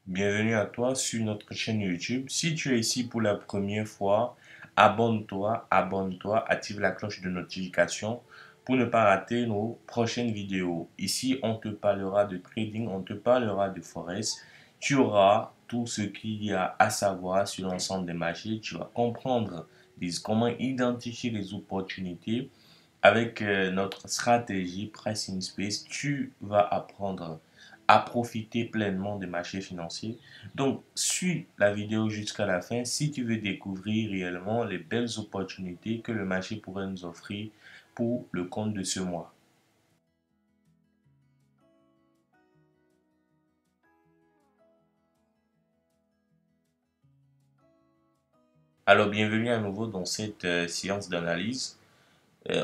Bienvenue à toi sur notre chaîne YouTube. Si tu es ici pour la première fois, abonne-toi, active la cloche de notification pour ne pas rater nos prochaines vidéos. Ici, on te parlera de trading, on te parlera de forex. Tu auras tout ce qu'il y a à savoir sur l'ensemble des marchés. Tu vas comprendre comment identifier les opportunités. Avec notre stratégie Pricing Space, tu vas apprendre à profiter pleinement des marchés financiers. Donc, suis la vidéo jusqu'à la fin si tu veux découvrir réellement les belles opportunités que le marché pourrait nous offrir pour le compte de ce mois. Alors, bienvenue à nouveau dans cette séance d'analyse.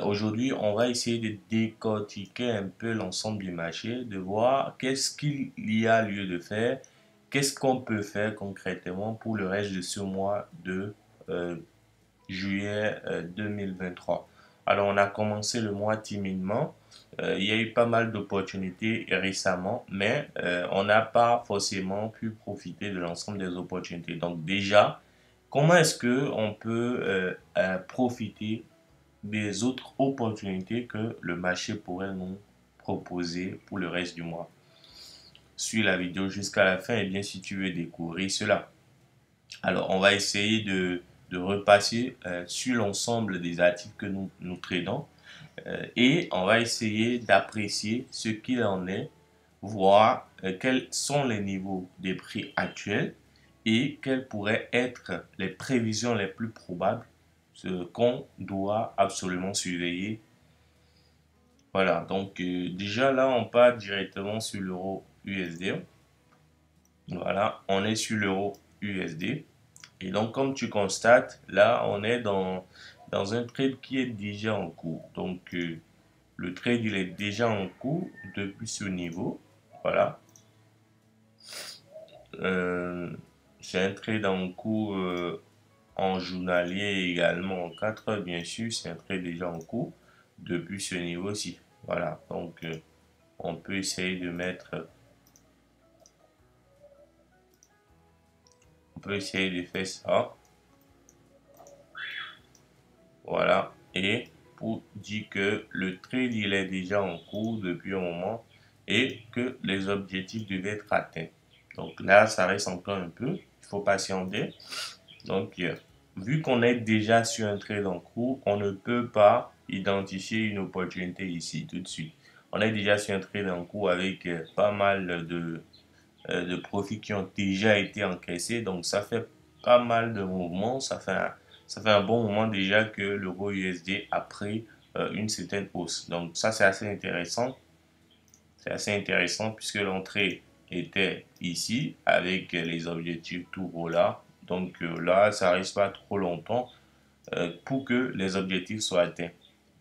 Aujourd'hui, on va essayer de décortiquer un peu l'ensemble du marché, de voir qu'est-ce qu'il y a lieu de faire, qu'est-ce qu'on peut faire concrètement pour le reste de ce mois de euh, juillet 2023. Alors, on a commencé le mois timidement. Il y a eu pas mal d'opportunités récemment, mais on n'a pas forcément pu profiter de l'ensemble des opportunités. Donc déjà, comment est-ce que on peut profiter des autres opportunités que le marché pourrait nous proposer pour le reste du mois? Suis la vidéo jusqu'à la fin et bien si tu veux découvrir cela. Alors, on va essayer de repasser sur l'ensemble des actifs que nous tradons et on va essayer d'apprécier ce qu'il en est, voir quels sont les niveaux des prix actuels et quelles pourraient être les prévisions les plus probables, ce qu'on doit absolument surveiller. Voilà, donc déjà là, on part directement sur l'euro USD. Voilà, on est sur l'euro USD. Et donc, comme tu constates, là, on est dans un trade qui est déjà en cours. Donc, le trade, il est déjà en cours depuis ce niveau. Voilà. Euh, c'est un trade en cours en journalier également en 4 heures, bien sûr. C'est un trade déjà en cours depuis ce niveau-ci. Voilà. Donc, on peut essayer de mettre, on peut essayer de faire ça. Voilà. Et pour dire que le trade il est déjà en cours depuis un moment et que les objectifs devaient être atteints. Donc là, ça reste encore un peu. Il faut patienter. Donc, vu qu'on est déjà sur un trade en cours, on ne peut pas identifier une opportunité ici tout de suite. On est déjà sur un trade en cours avec pas mal de profits qui ont déjà été encaissés. Donc, ça fait pas mal de mouvements. Ça fait un bon moment déjà que l'euro USD a pris une certaine hausse. Donc, ça, c'est assez intéressant. C'est assez intéressant puisque l'entrée était ici avec les objectifs tout haut là. Donc, là, ça reste pas trop longtemps pour que les objectifs soient atteints.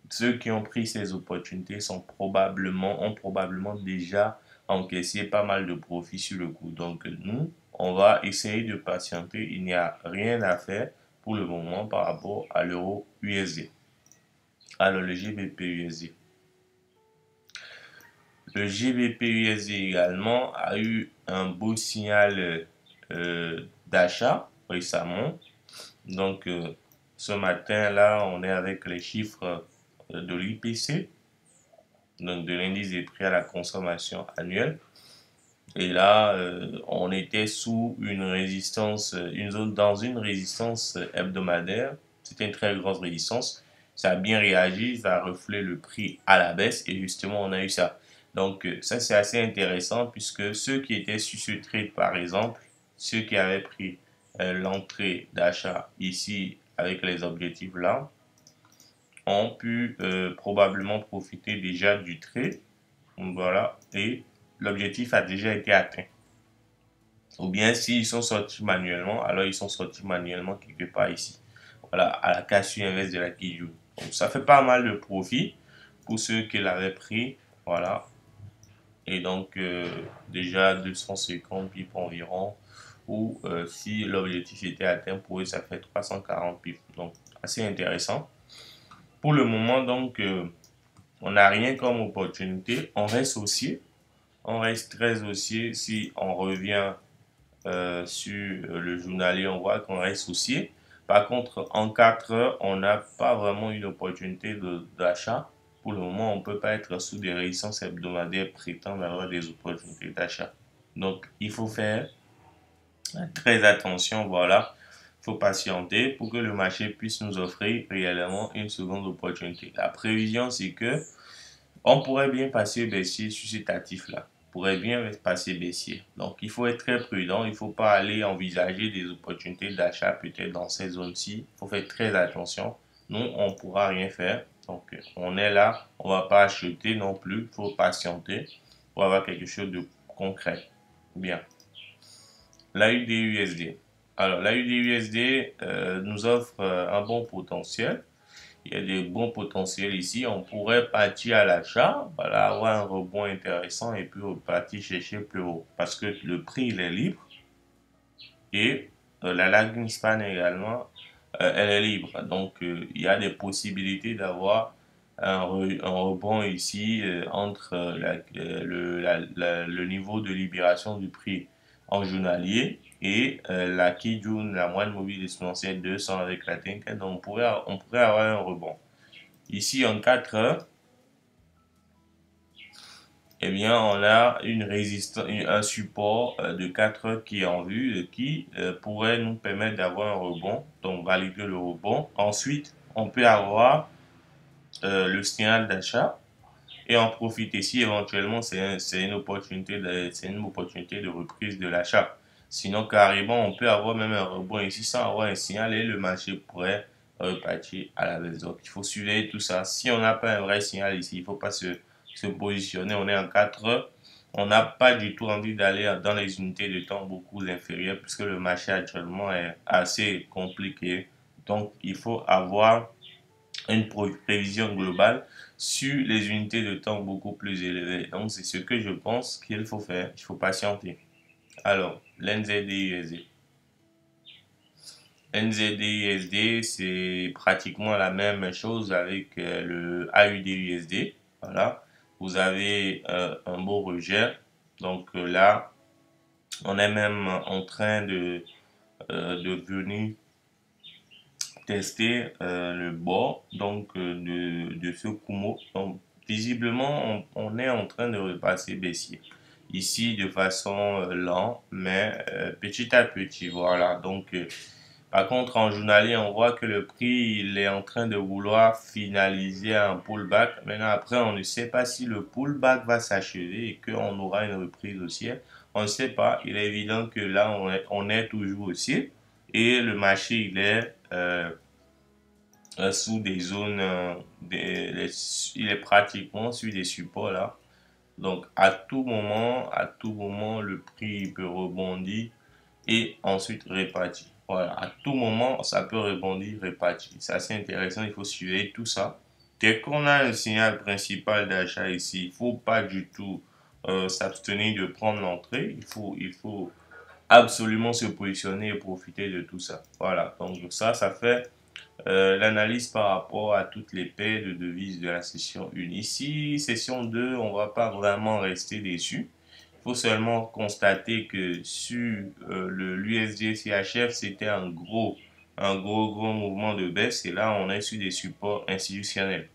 Ceux qui ont pris ces opportunités ont probablement déjà encaissé pas mal de profits sur le coup. Donc nous, on va essayer de patienter. Il n'y a rien à faire pour le moment par rapport à l'euro USD. Alors le GBP USD. Le GBP USD également a eu un beau signal d'achat récemment. Donc ce matin là, on est avec les chiffres de l'IPC, donc de l'indice des prix à la consommation annuelle. Et là, on était sous une résistance, une zone dans une résistance hebdomadaire. C'était une très grosse résistance. Ça a bien réagi, ça a reflé le prix à la baisse et justement, on a eu ça. Donc, ça, c'est assez intéressant puisque ceux qui étaient sur ce trade, par exemple, ceux qui avaient pris l'entrée d'achat ici avec les objectifs là, ont pu probablement profiter déjà du trade. Voilà, et l'objectif a déjà été atteint. Ou bien s'ils sont sortis manuellement, alors ils sont sortis manuellement quelque part ici. Voilà, à la cassure inverse de la Kijou. Donc ça fait pas mal de profit pour ceux qui l'avaient pris. Voilà. Et donc déjà 250 pips environ. Ou si l'objectif était atteint pour eux, ça fait 340 pips. Donc assez intéressant. Pour le moment, donc, on n'a rien comme opportunité. On reste haussier. On reste très haussier si on revient sur le journalier, on voit qu'on reste haussier. Par contre, en 4 heures, on n'a pas vraiment une opportunité d'achat. Pour le moment, on ne peut pas être sous des résistances hebdomadaires prétendant avoir des opportunités d'achat. Donc, il faut faire très attention, voilà. Il faut patienter pour que le marché puisse nous offrir réellement une seconde opportunité. La prévision, c'est que on pourrait bien passer baissier sur cet actif-là. Pourrait bien passer baissier. Donc, il faut être très prudent. Il ne faut pas aller envisager des opportunités d'achat peut-être dans ces zones-ci. Il faut faire très attention. Nous, on ne pourra rien faire. Donc, on est là. On ne va pas acheter non plus. Il faut patienter pour avoir quelque chose de concret. Bien. L'AUD-USD. Alors, l'AUD-USD nous offre un bon potentiel. Il y a des bons potentiels ici. On pourrait partir à l'achat, voilà, avoir un rebond intéressant et puis repartir chercher plus haut. Parce que le prix, il est libre. Et la lagging span également, elle est libre. Donc, il y a des possibilités d'avoir un rebond ici entre le niveau de libération du prix en journalier et la Kijun, la moyenne mobile exponentielle 200 avec la Tenkan. Donc, on pourrait avoir un rebond. Ici, en 4 heures, eh bien, on a une résistance, un support de 4 heures qui est en vue et qui pourrait nous permettre d'avoir un rebond, donc valider le rebond. Ensuite, on peut avoir le signal d'achat et en profiter si éventuellement c'est une opportunité de reprise de l'achat. Sinon, carrément, on peut avoir même un rebond ici sans avoir un signal et le marché pourrait repartir à la baisse. Donc, il faut surveiller tout ça. Si on n'a pas un vrai signal ici, il ne faut pas se positionner. On est en 4 heures. On n'a pas du tout envie d'aller dans les unités de temps beaucoup inférieures puisque le marché actuellement est assez compliqué. Donc, il faut avoir une prévision globale sur les unités de temps beaucoup plus élevées. Donc, c'est ce que je pense qu'il faut faire. Il faut patienter. Alors, l'NZD-USD. NZD-USD, c'est pratiquement la même chose avec le AUD-USD. Voilà. Vous avez un beau rejet. Donc là, on est même en train de venir tester le bord donc de ce Kumo. Donc visiblement on est en train de repasser baissier ici de façon lente mais petit à petit, voilà. Donc par contre en journalier on voit que le prix il est en train de vouloir finaliser un pullback. Maintenant après on ne sait pas si le pullback va s'achever et qu'on aura une reprise haussière, on ne sait pas. Il est évident que là on est toujours haussier et le marché il est sous des zones, il est pratiquement sur des supports là. Donc à tout moment, le prix peut rebondir et ensuite repartir. Voilà, à tout moment, ça peut rebondir, repartir. C'est assez intéressant, il faut suivre tout ça. Dès qu'on a un signal principal d'achat ici, il ne faut pas du tout s'abstenir de prendre l'entrée. Il faut absolument se positionner et profiter de tout ça. Voilà, donc ça fait l'analyse par rapport à toutes les paires de devises de la session 1. Ici, session 2, on ne va pas vraiment rester déçu. Il faut seulement constater que sur l'USD CHF, c'était gros mouvement de baisse et là, on est sur des supports institutionnels.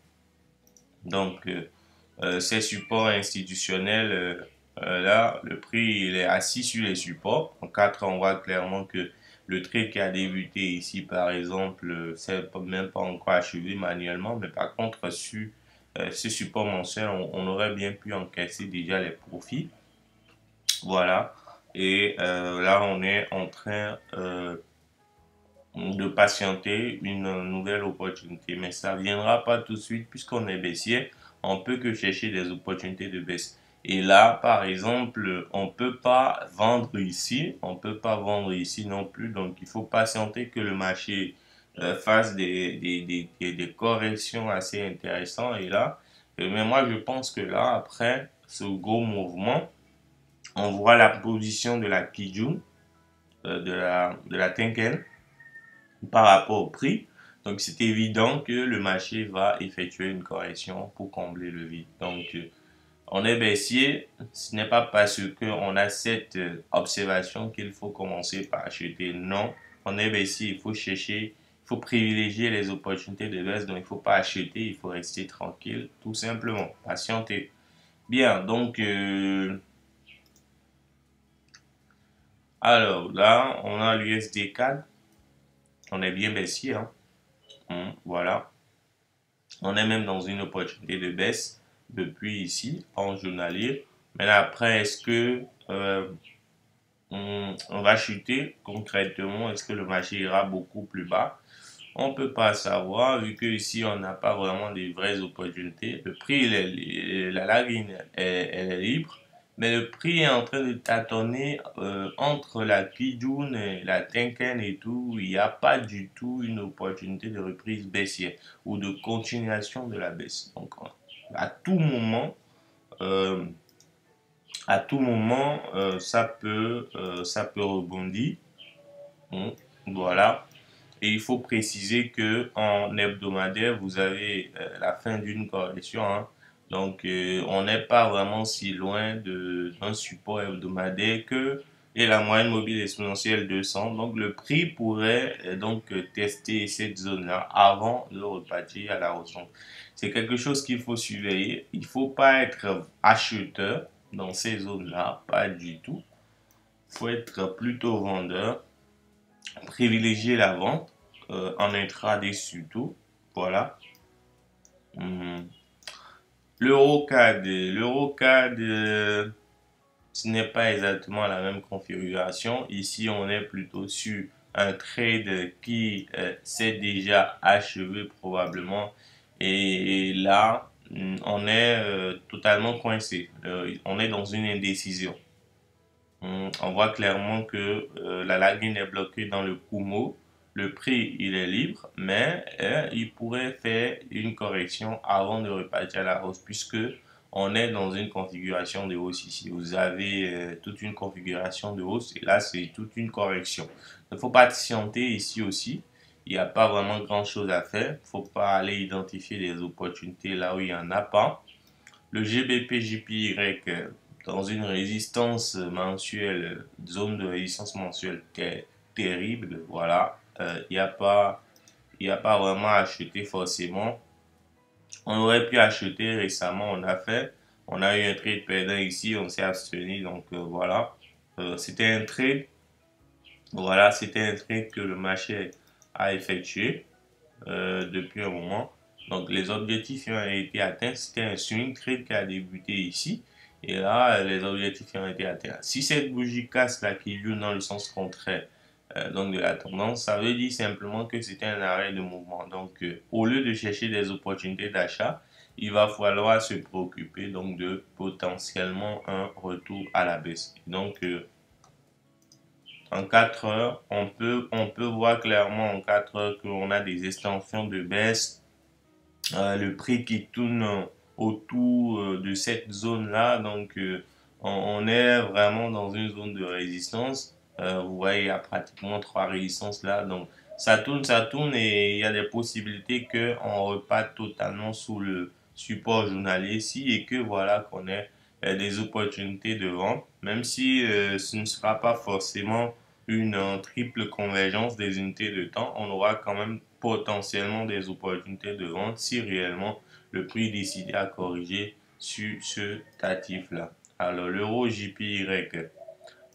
Donc, ces supports institutionnels, là, le prix il est assis sur les supports. En 4 ans, on voit clairement que le trade qui a débuté ici, par exemple, c'est même pas encore achevé manuellement, mais par contre, sur ce support mensuel, on aurait bien pu encaisser déjà les profits. Voilà. Et là, on est en train de patienter une nouvelle opportunité. Mais ça ne viendra pas tout de suite puisqu'on est baissier. On peut que chercher des opportunités de baisse. Et là, par exemple, on peut pas vendre ici. On peut pas vendre ici non plus. Donc, il faut patienter que le marché fasse des corrections assez intéressantes. Et là, mais moi, je pense que là, après ce gros mouvement, on voit la position de la Kijun, de la Tenken par rapport au prix. Donc, c'est évident que le marché va effectuer une correction pour combler le vide. Donc, On est baissier, ce n'est pas parce qu'on a cette observation qu'il faut commencer par acheter. Non, on est baissier, il faut chercher, il faut privilégier les opportunités de baisse, donc il ne faut pas acheter, il faut rester tranquille, tout simplement, patienter. Bien, donc, alors là, on a l'USD4, on est bien baissier, hein. Voilà. On est même dans une opportunité de baisse depuis ici, en journalier. Mais après, est-ce que on va chuter concrètement? Est-ce que le marché ira beaucoup plus bas? On peut pas savoir vu que ici on n'a pas vraiment des vraies opportunités. Le prix, la ligne elle est libre, mais le prix est en train de tâtonner entre la Kijun et la Tenken et tout. Il n'y a pas du tout une opportunité de reprise baissière ou de continuation de la baisse. Donc à tout moment, euh, ça peut rebondir. Voilà. Et il faut préciser que en hebdomadaire, vous avez la fin d'une correction, hein. Donc, on n'est pas vraiment si loin d'un support hebdomadaire que et la moyenne mobile exponentielle 200. Donc, le prix pourrait tester cette zone-là avant de repartir à la hausse. Donc, c'est quelque chose qu'il faut surveiller. Il ne faut pas être acheteur dans ces zones-là, pas du tout. Il faut être plutôt vendeur, privilégier la vente en intraday surtout. Voilà. Hum. L'Eurocad, ce n'est pas exactement la même configuration. Ici, on est plutôt sur un trade qui s'est déjà achevé probablement. Et là, on est totalement coincé. On est dans une indécision. On voit clairement que la lagune est bloquée dans le Kumo. Le prix, il est libre, mais il pourrait faire une correction avant de repartir à la hausse, puisque on est dans une configuration de hausse ici. Vous avez toute une configuration de hausse, et là, c'est toute une correction. Il faut patienter ici aussi. Il n'y a pas vraiment grand-chose à faire. Il ne faut pas aller identifier des opportunités là où il n'y en a pas. Le GBP JPY dans une résistance mensuelle, zone de résistance mensuelle terrible, voilà. Il n'y a pas vraiment à acheter forcément. On aurait pu acheter récemment, on a eu un trade perdant ici, on s'est abstenu, donc voilà. C'était un trade, voilà, c'était un trade que le marché a effectué depuis un moment. Donc les objectifs ont été atteints. C'était un swing trade qui a débuté ici. Et là, les objectifs ont été atteints. Si cette bougie casse là qui joue dans le sens contraire donc de la tendance, ça veut dire simplement que c'était un arrêt de mouvement. Donc au lieu de chercher des opportunités d'achat, il va falloir se préoccuper donc de potentiellement un retour à la baisse. Donc en 4 heures, on peut voir clairement en 4 heures qu'on a des extensions de baisse. Le prix qui tourne autour de cette zone-là. Donc, on est vraiment dans une zone de résistance. Vous voyez, il y a pratiquement 3 résistances là. Donc, ça tourne et il y a des possibilités qu'on reparte totalement sous le support journalier ici et que voilà qu'on ait des opportunités de vente, même si ce ne sera pas forcément une triple convergence des unités de temps, on aura quand même potentiellement des opportunités de vente si réellement le prix décide à corriger sur ce tatif-là. Alors, l'euro JPY.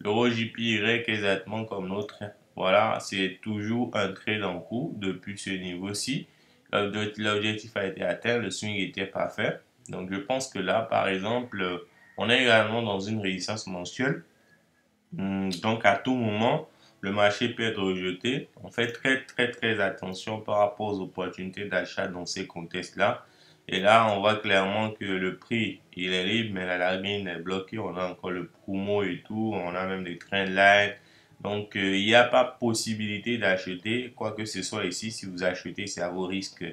L'euro JPY exactement comme l'autre. Voilà, c'est toujours un trade en cours depuis ce niveau-ci. L'objectif a été atteint, le swing était parfait. Donc, je pense que là, par exemple, on est également dans une résistance mensuelle. Donc, à tout moment, le marché peut être rejeté. On fait très attention par rapport aux opportunités d'achat dans ces contextes-là. Et là, on voit clairement que le prix, il est libre, mais la ligne est bloquée. On a encore le promo et tout. On a même des trains light. Donc, il n'y a pas possibilité d'acheter quoi que ce soit ici. Si vous achetez, c'est à vos risques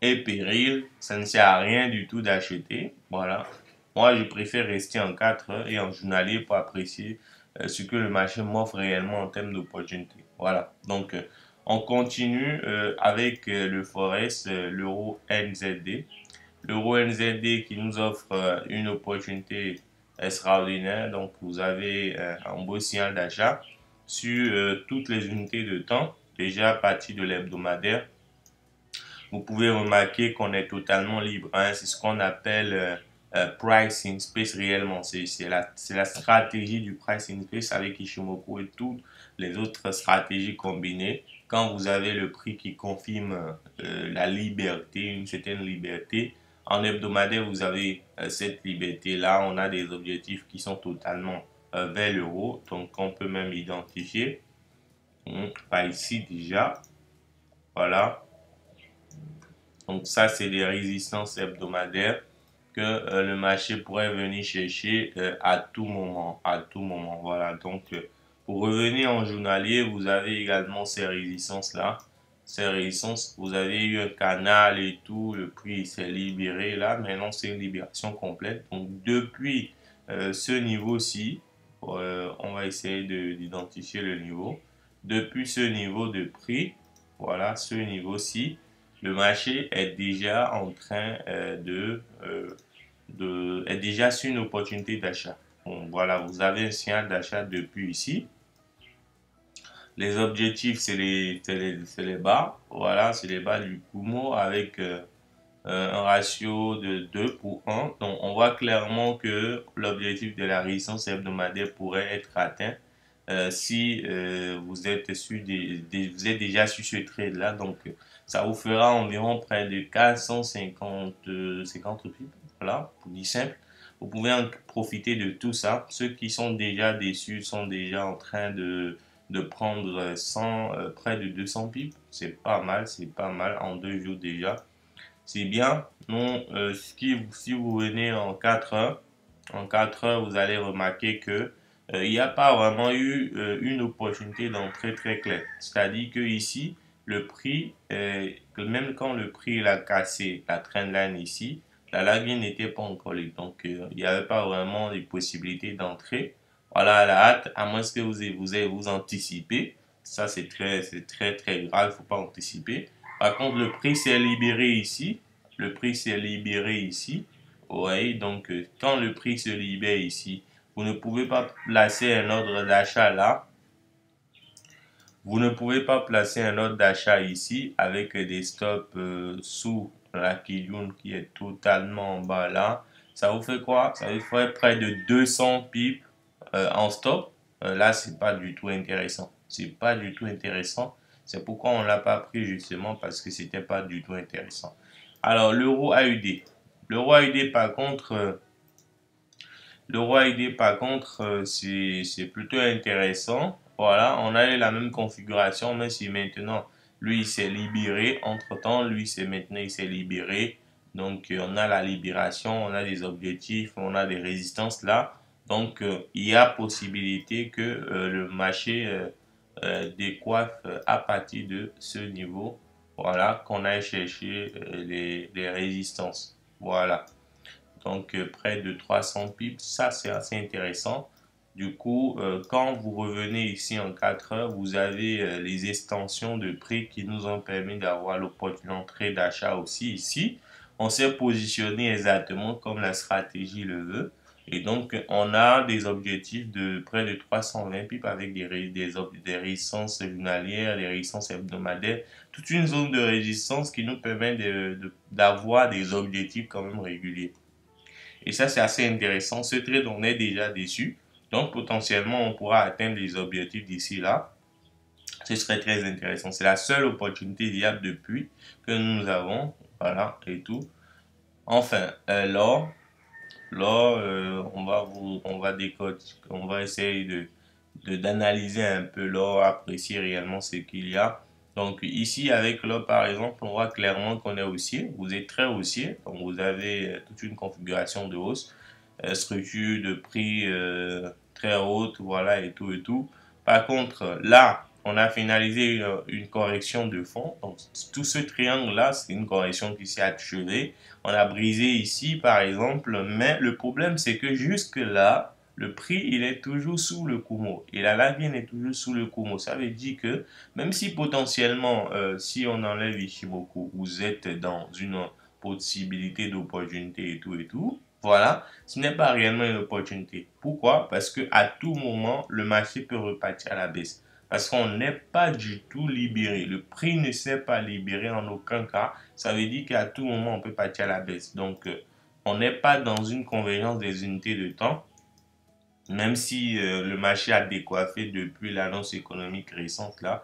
et périls. Ça ne sert à rien du tout d'acheter. Voilà. Moi, je préfère rester en 4 heures et en journalier pour apprécier ce que le marché m'offre réellement en termes d'opportunités. Voilà. Donc, on continue avec le Forex, l'euro NZD. l'euro NZD qui nous offre une opportunité extraordinaire. Donc, vous avez un beau signal d'achat sur toutes les unités de temps, déjà à partir de l'hebdomadaire. Vous pouvez remarquer qu'on est totalement libre, hein. C'est ce qu'on appelle pricing space réellement. C'est la stratégie du pricing space avec Ishimoku et toutes les autres stratégies combinées. Quand vous avez le prix qui confirme la liberté, une certaine liberté, en hebdomadaire, vous avez cette liberté-là. On a des objectifs qui sont totalement vers l'euro. Donc, on peut même identifier. Par ici déjà. Voilà. Donc ça, c'est des résistances hebdomadaires que le marché pourrait venir chercher à tout moment. À tout moment. Voilà. Donc, pour revenir en journalier, vous avez également ces résistances-là. Ces résistances, vous avez eu un canal et tout, le prix s'est libéré là. Maintenant, c'est une libération complète. Donc, depuis ce niveau-ci, on va essayer d'identifier le niveau. Depuis ce niveau de prix, voilà, ce niveau-ci, le marché est déjà en train est déjà sur une opportunité d'achat. Bon, voilà, vous avez un signal d'achat depuis ici. Les objectifs, c'est les bas. Voilà, c'est les bas du Kumo avec un ratio de 2 pour 1. Donc, on voit clairement que l'objectif de la résistance hebdomadaire pourrait être atteint si vous êtes vous êtes déjà sur ce trade là. Donc ça vous fera environ près de 450 50 pips, voilà, pour dire simple. Vous pouvez en profiter de tout ça. Ceux qui sont déjà déçus sont déjà en train de prendre 100, près de 200 pips. C'est pas mal en 2 jours déjà. C'est bien. Non, si vous venez en 4 heures, vous allez remarquer que il n'y a pas vraiment eu une opportunité d'entrée très claire. C'est-à-dire que ici, le prix, même quand le prix a cassé la trendline ici, la ligne n'était pas encore libre. Donc, il n'y avait pas vraiment de possibilités d'entrée. Voilà, à la hâte, à moins que vous anticipez. Ça, c'est très grave. Il ne faut pas anticiper. Par contre, le prix s'est libéré ici. Le prix s'est libéré ici. Vous voyez, donc, quand le prix se libère ici, vous ne pouvez pas placer un ordre d'achat là. Vous ne pouvez pas placer un ordre d'achat ici avec des stops sous la Kijun qui est totalement en bas là. Ça vous fait quoi? Ça vous fait près de 200 pips en stop. Là, c'est pas du tout intéressant. C'est pas du tout intéressant. C'est pourquoi on l'a pas pris justement parce que c'était pas du tout intéressant. Alors, l'euro AUD. L'euro AUD par contre, c'est plutôt intéressant. Voilà, on a eu la même configuration, mais si maintenant, lui, il s'est libéré. Entre-temps, lui, c'est maintenant, il s'est libéré. Donc, on a la libération, on a des objectifs, on a des résistances là. Donc, il y a possibilité que le marché décoiffe à partir de ce niveau. Voilà, qu'on aille chercher les résistances. Voilà. Donc, près de 300 pips, ça c'est assez intéressant. Du coup, quand vous revenez ici en 4 heures, vous avez les extensions de prix qui nous ont permis d'avoir l'opportunité d'achat aussi ici. On s'est positionné exactement comme la stratégie le veut. Et donc, on a des objectifs de près de 320 pips avec des résistances journalières, des résistances hebdomadaires, toute une zone de résistance qui nous permet d'avoir des objectifs quand même réguliers. Et ça, c'est assez intéressant. Ce trade, on est déjà dessus. Donc, potentiellement, on pourra atteindre les objectifs d'ici là. Ce serait très intéressant. C'est la seule opportunité viable depuis que nous avons. Voilà, et tout. Enfin, on va essayer d'analyser un peu l'or, apprécier réellement ce qu'il y a. Donc ici avec l'or par exemple, on voit clairement qu'on est haussier. Vous êtes très haussier, donc vous avez toute une configuration de hausse, structure de prix très haute, voilà et tout et tout. Par contre là, on a finalisé une correction de fond. Donc tout ce triangle là, c'est une correction qui s'est achevée. On a brisé ici par exemple, mais le problème c'est que jusque là, le prix, il est toujours sous le Kumo. Et la ligne est toujours sous le Kumo. Ça veut dire que même si potentiellement, si on enlève Ishimoku, vous êtes possibilité d'opportunité et tout et tout. Voilà, ce n'est pas réellement une opportunité. Pourquoi? Parce que à tout moment, le marché peut repartir à la baisse. Parce qu'on n'est pas du tout libéré. Le prix ne s'est pas libéré en aucun cas. Ça veut dire qu'à tout moment, on peut partir à la baisse. Donc, on n'est pas dans une convergence des unités de temps. Même si le marché a décoiffé depuis l'annonce économique récente là,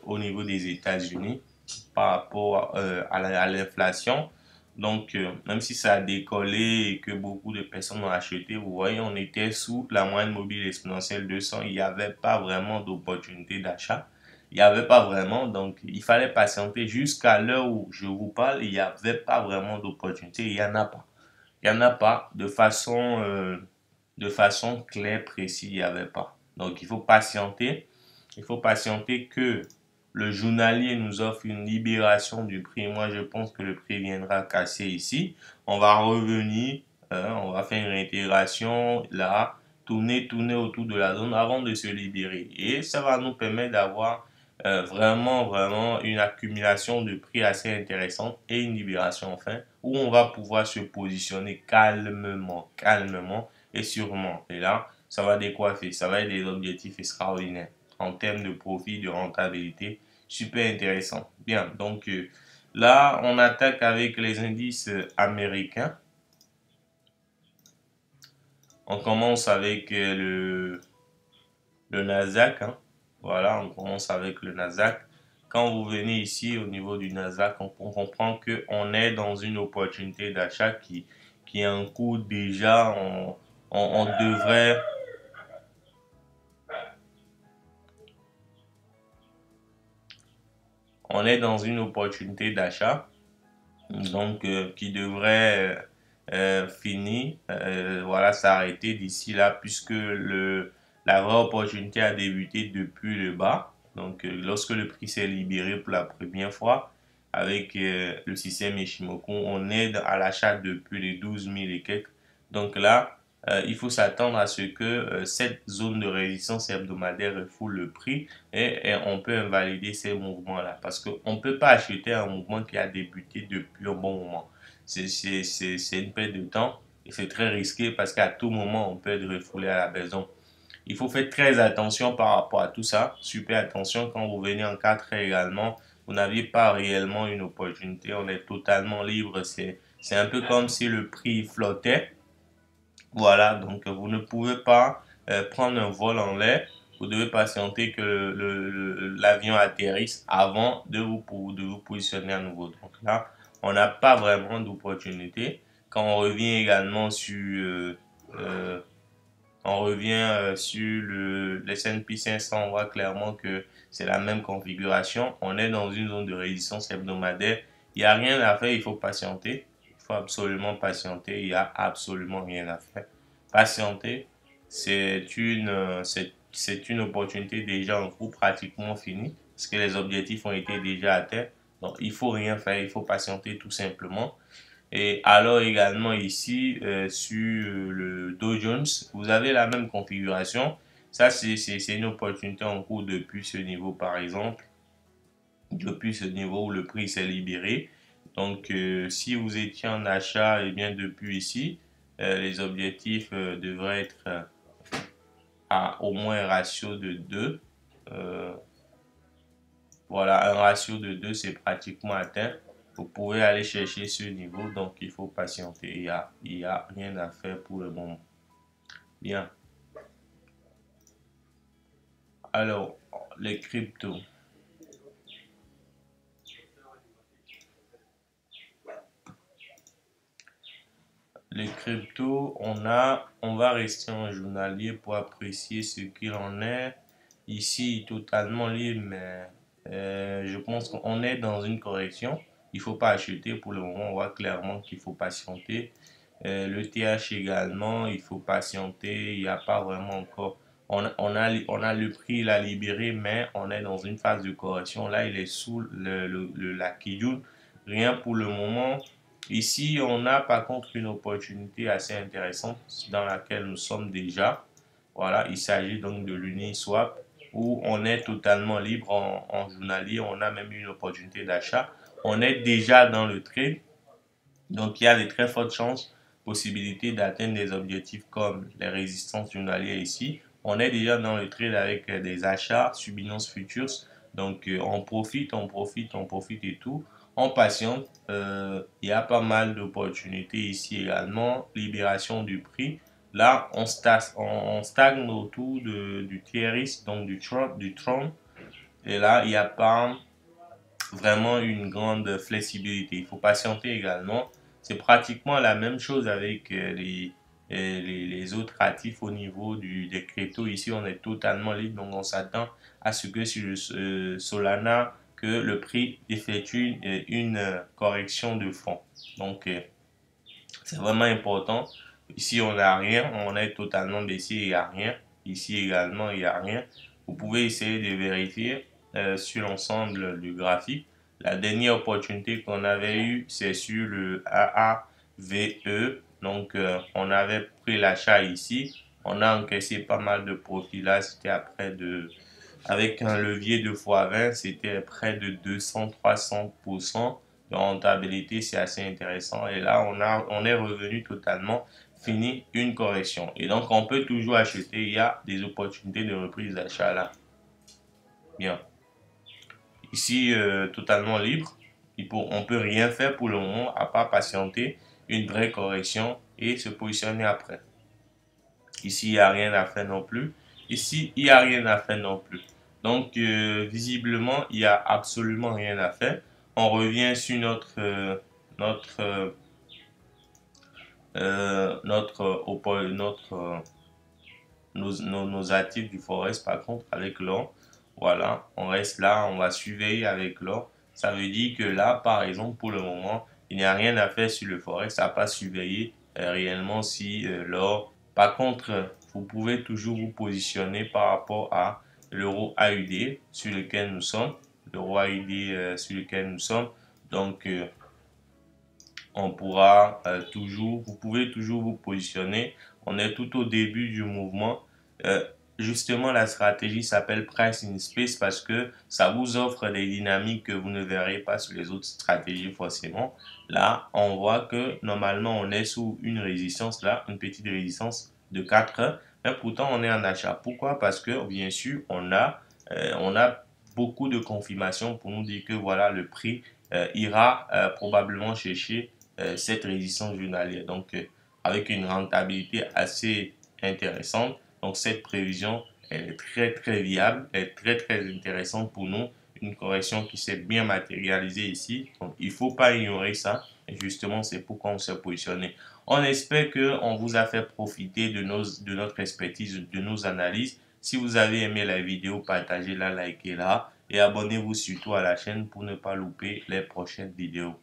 au niveau des États-Unis par rapport à l'inflation. Donc, même si ça a décollé et que beaucoup de personnes ont acheté, vous voyez, on était sous la moyenne mobile exponentielle 200. Il n'y avait pas vraiment d'opportunité d'achat. Il n'y avait pas vraiment. Donc, il fallait patienter jusqu'à l'heure où je vous parle. Il n'y avait pas vraiment d'opportunité. Il n'y en a pas. Il n'y en a pas de façon claire, précise, il n'y avait pas. Donc, il faut patienter. Il faut patienter que le journalier nous offre une libération du prix. Moi, je pense que le prix viendra casser ici. On va revenir, on va faire une réintégration là, tourner autour de la zone avant de se libérer. Et ça va nous permettre d'avoir vraiment une accumulation de prix assez intéressante et une libération enfin où on va pouvoir se positionner calmement et sûrement. Et là, ça va décoiffer, ça va être des objectifs extraordinaires en termes de profit, de rentabilité, super intéressant. Bien, donc là, on attaque avec les indices américains. On commence avec le Nasdaq, hein. Voilà, on commence avec le Nasdaq. Quand vous venez ici au niveau du Nasdaq, on comprend qu'on est dans une opportunité d'achat qui est en cours déjà. On devrait on est dans une opportunité d'achat, donc qui devrait finir, voilà, s'arrêter d'ici là, puisque la vraie opportunité a débuté depuis le bas. Donc, lorsque le prix s'est libéré pour la première fois avec le système Ishimoku, on est à l'achat depuis les 12 000 et quelques. Donc là, il faut s'attendre à ce que cette zone de résistance hebdomadaire refoule le prix et on peut invalider ces mouvements-là parce qu'on ne peut pas acheter un mouvement qui a débuté depuis un bon moment. C'est une perte de temps et c'est très risqué parce qu'à tout moment, on peut être refoulé à la maison. Il faut faire très attention par rapport à tout ça. Super attention quand vous venez en 4 également. Vous n'aviez pas réellement une opportunité. On est totalement libre. C'est un peu comme si le prix flottait. Voilà, donc vous ne pouvez pas prendre un vol en l'air. Vous devez patienter que l'avion atterrisse avant de vous positionner à nouveau. Donc là, on n'a pas vraiment d'opportunité. Quand on revient également euh, sur le S&P 500, on voit clairement que c'est la même configuration. On est dans une zone de résistance hebdomadaire. Il n'y a rien à faire, il faut patienter. Il faut absolument patienter, il n'y a absolument rien à faire. Patienter, c'est une opportunité déjà en cours, pratiquement finie, parce que les objectifs ont été déjà atteints. Donc, il faut rien faire, il faut patienter tout simplement. Et alors également ici sur le Dow Jones, vous avez la même configuration. Ça, c'est une opportunité en cours depuis ce niveau par exemple, depuis ce niveau où le prix s'est libéré. Donc si vous étiez en achat, et eh bien depuis ici, les objectifs devraient être à au moins un ratio de 2. Voilà, un ratio de 2 c'est pratiquement atteint. Vous pouvez aller chercher ce niveau, donc il faut patienter. Il y a rien à faire pour le moment. Bien. Alors, les cryptos. Les cryptos, on va rester en journalier pour apprécier ce qu'il en est. Ici, totalement libre, mais je pense qu'on est dans une correction. Il ne faut pas acheter pour le moment. On voit clairement qu'il faut patienter. Le TH également, il faut patienter. Il n'y a pas vraiment encore. On a le prix, il a libéré, mais on est dans une phase de correction. Là, il est sous la Kijun. Rien pour le moment. Ici, on a par contre une opportunité assez intéressante dans laquelle nous sommes déjà. Voilà, il s'agit donc de l'Uniswap où on est totalement libre en journalier. On a même une opportunité d'achat. On est déjà dans le trade. Donc il y a de très fortes chances, possibilités d'atteindre des objectifs comme les résistances journalières ici. On est déjà dans le trade avec des achats sur Binance Futures. Donc on profite, on profite et tout. On patiente. Il y a pas mal d'opportunités ici également. Libération du prix. Là, on stagne autour du TRX, donc du Tron. Et là, il n'y a pas vraiment une grande flexibilité. Il faut patienter également. C'est pratiquement la même chose avec les autres actifs au niveau des cryptos. Ici, on est totalement libre, donc on s'attend à ce que sur le Solana, que le prix effectue une correction de fond. Donc, c'est vraiment important. Ici, on n'a rien, on est totalement baissé, il n'y a rien. Ici également, il n'y a rien. Vous pouvez essayer de vérifier sur l'ensemble du graphique. La dernière opportunité qu'on avait eue, c'est sur le AAVE. Donc, on avait pris l'achat ici. On a encaissé pas mal de profits là. C'était avec un levier de x20, c'était près de 200-300% de rentabilité. C'est assez intéressant. Et là, on est revenu totalement, fini une correction. Et donc, on peut toujours acheter. Il y a des opportunités de reprise d'achat là. Bien. Ici, totalement libre. On peut rien faire pour le moment à part patienter une vraie correction et se positionner après. Ici, il n'y a rien à faire non plus. Ici, il n'y a rien à faire non plus. Donc, visiblement, il n'y a absolument rien à faire. On revient sur notre, nos actifs du Forex, par contre, avec l'or. Voilà, on reste là, on va surveiller avec l'or. Ça veut dire que là, par exemple, pour le moment, il n'y a rien à faire sur le Forex, à pas surveiller réellement si l'or. Par contre, vous pouvez toujours vous positionner par rapport à l'euro AUD sur lequel nous sommes. L'euro AUD sur lequel nous sommes. Donc, on pourra vous pouvez toujours vous positionner. On est tout au début du mouvement. Euh, Justement, la stratégie s'appelle Price in Space parce que ça vous offre des dynamiques que vous ne verrez pas sur les autres stratégies forcément. Là, on voit que normalement, on est sous une résistance là, une petite résistance de 4 heures, mais pourtant on est en achat. Pourquoi? Parce que bien sûr, on a beaucoup de confirmations pour nous dire que voilà, le prix ira probablement chercher cette résistance journalière. Donc, avec une rentabilité assez intéressante. Donc, cette prévision elle est très, très viable, elle est très, très intéressante pour nous. Une correction qui s'est bien matérialisée ici. Donc, il ne faut pas ignorer ça. Et justement, c'est pourquoi on s'est positionné. On espère qu'on vous a fait profiter de notre expertise, de nos analyses. Si vous avez aimé la vidéo, partagez-la, likez-la et abonnez-vous surtout à la chaîne pour ne pas louper les prochaines vidéos.